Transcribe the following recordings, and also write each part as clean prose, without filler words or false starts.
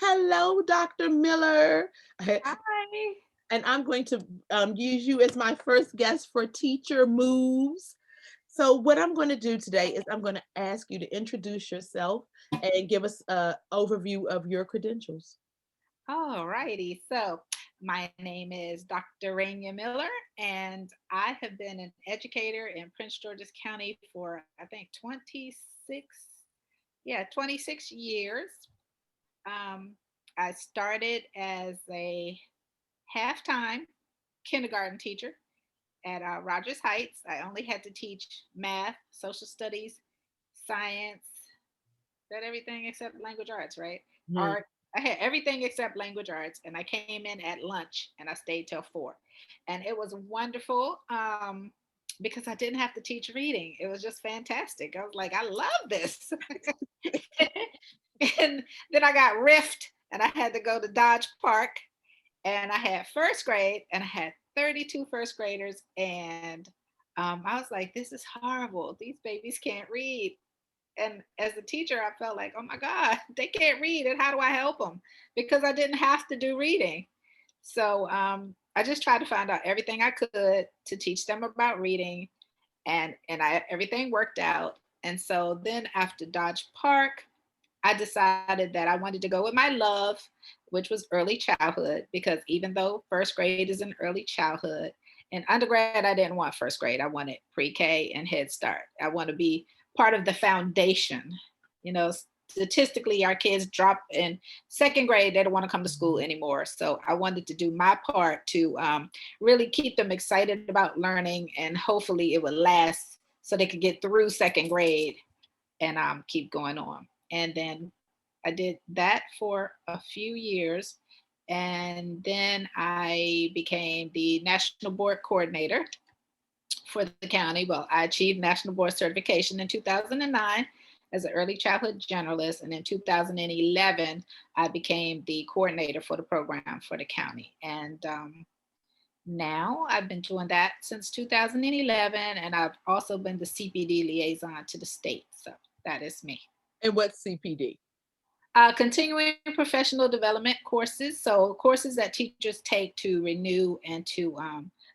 Hello, Dr. Miller. Hi. And I'm going to use you as my first guest for Teacher Moves. So, what I'm going to do today is I'm going to ask you to introduce yourself and give us an overview of your credentials. All righty. So, my name is Dr. Rainya Miller, and I have been an educator in Prince George's County for, I think, 26 years. Um, I started as a half-time kindergarten teacher at Rogers Heights. I only had to teach math, social studies, science, that everything except language arts, right? Mhm. Art. I had everything except language arts, and I came in at lunch and I stayed till 4, and it was wonderful because I didn't have to teach reading. It was just fantastic. I was like, I love this, and then I got riffed, and I had to go to Dodge Park, and I had first grade, and I had 32 first graders, and I was like, this is horrible. These babies can't read, and as a teacher, I felt like, oh my God, they can't read, and how do I help them? Because I didn't have to do reading. So I just tried to find out everything I could to teach them about reading, and everything worked out. And so then after Dodge Park, I decided that I wanted to go with my love, which was early childhood, because even though first grade is an early childhood, in undergrad, I didn't want first grade. I wanted pre K and Head Start. I want to be part of the foundation. You know, statistically, our kids drop in second grade, they don't want to come to school anymore. So I wanted to do my part to really keep them excited about learning, and hopefully it would last so they could get through second grade and keep going on. And then I did that for a few years. And then I became the national board coordinator for the county. Well, I achieved national board certification in 2009 as an early childhood generalist. And in 2011, I became the coordinator for the program for the county. And now I've been doing that since 2011. And I've also been the CPD liaison to the state. So that is me. And what's CPD? Continuing professional development courses, so courses that teachers take to renew and to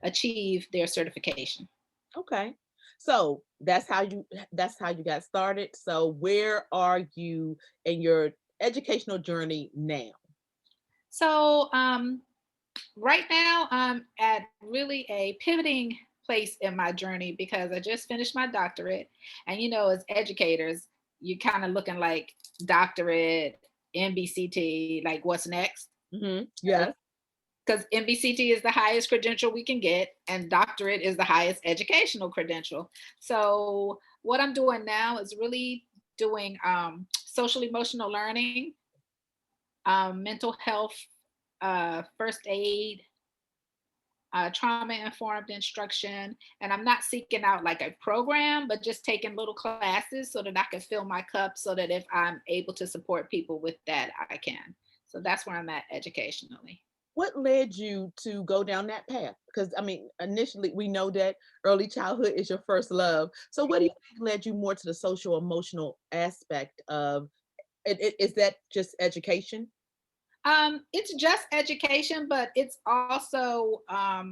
achieve their certification. Okay. So that's how you got started. So where are you in your educational journey now? So right now I'm at really a pivoting place in my journey because I just finished my doctorate, and as educators, you're kind of looking like doctorate, MBCT, like what's next? Yes. Because MBCT is the highest credential we can get, and doctorate is the highest educational credential. So, what I'm doing now is really doing social emotional learning, mental health, first aid, trauma informed instruction. And I'm not seeking out like a program, but just taking little classes so that I can fill my cup so that if I'm able to support people with that, I can. So, that's where I'm at educationally. What led you to go down that path? Because I mean, initially we know that early childhood is your first love. So what do you think led you more to the social emotional aspect of it? Is that just education? It's just education, but it's also, I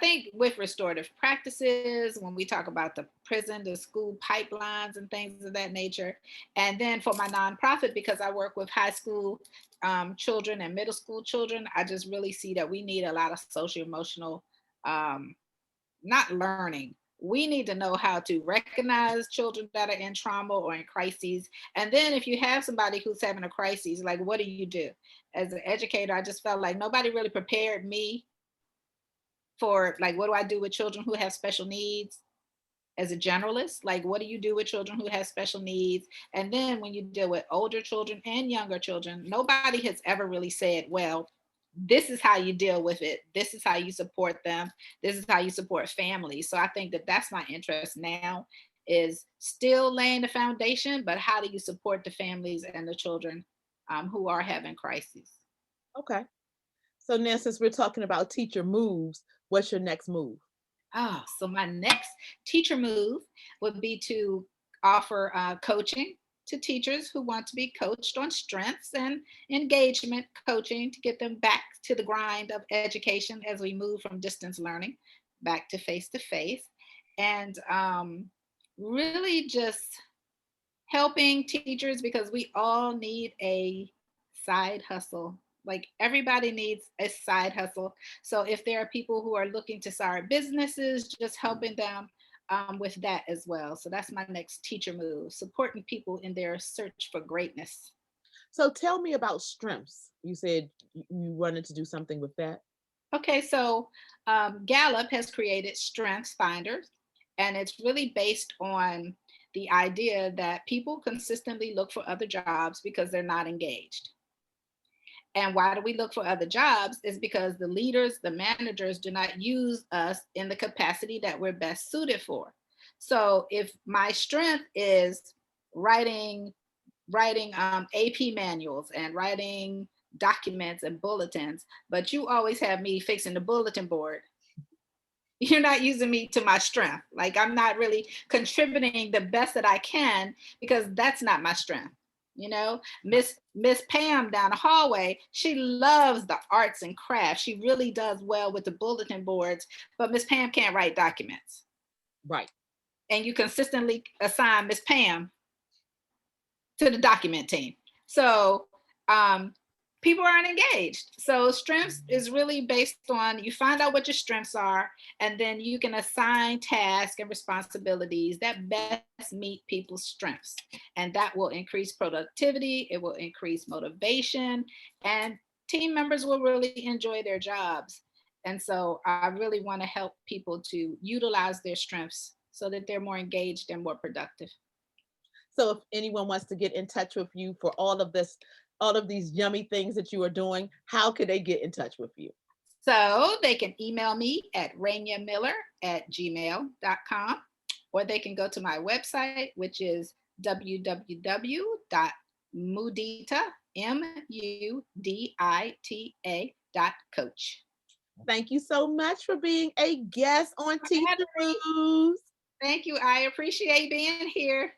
think with restorative practices, when we talk about the prison to school pipelines and things of that nature. And then for my nonprofit, because I work with high school children and middle school children, I just really see that we need a lot of social emotional, um, not learning. We need to know how to recognize children that are in trauma or in crises. And then if you have somebody who's having a crisis, like what do you do? As an educator, I just felt like nobody really prepared me for like what do I do with children who have special needs as a generalist? Like what do you do with children who have special needs? And then when you deal with older children and younger children, nobody has ever really said, well, this is how you deal with it. This is how you support them. This is how you support families. So I think that that's my interest now, is still laying the foundation, but how do you support the families and the children who are having crises? Okay. So now since we're talking about teacher moves, what's your next move? Oh, so my next teacher move would be to offer coaching. to teachers who want to be coached on strengths and engagement coaching to get them back to the grind of education as we move from distance learning back to face, and really just helping teachers because we all need a side hustle. Like everybody needs a side hustle. So if there are people who are looking to start businesses, just helping them with that as well. So that's my next teacher move, supporting people in their search for greatness. So tell me about strengths. You said you wanted to do something with that. Okay, so Gallup has created Strengths Finders, and it's really based on the idea that people consistently look for other jobs because they're not engaged. And why do we look for other jobs? Is because the leaders, the managers do not use us in the capacity that we're best suited for. So if my strength is writing AP manuals and writing documents and bulletins, but you always have me fixing the bulletin board, you're not using me to my strength. Like I'm not really contributing the best that I can because that's not my strength. You know, Miss Pam down the hallway, she loves the arts and crafts. She really does well with the bulletin boards, but Miss Pam can't write documents. Right. And you consistently assign Miss Pam to the document team. So people aren't engaged. So strengths is really based on you find out what your strengths are, and then you can assign tasks and responsibilities that best meet people's strengths. And that will increase productivity, it will increase motivation, and team members will really enjoy their jobs. And so I really want to help people to utilize their strengths so that they're more engaged and more productive. So if anyone wants to get in touch with you for all of this, all of these yummy things that you are doing, how could they get in touch with you? So they can email me at rainyamiller@gmail.com, or they can go to my website, which is www.mudita, mudita.coach. Thank you so much for being a guest on Teacher Moves. Thank you. I appreciate being here.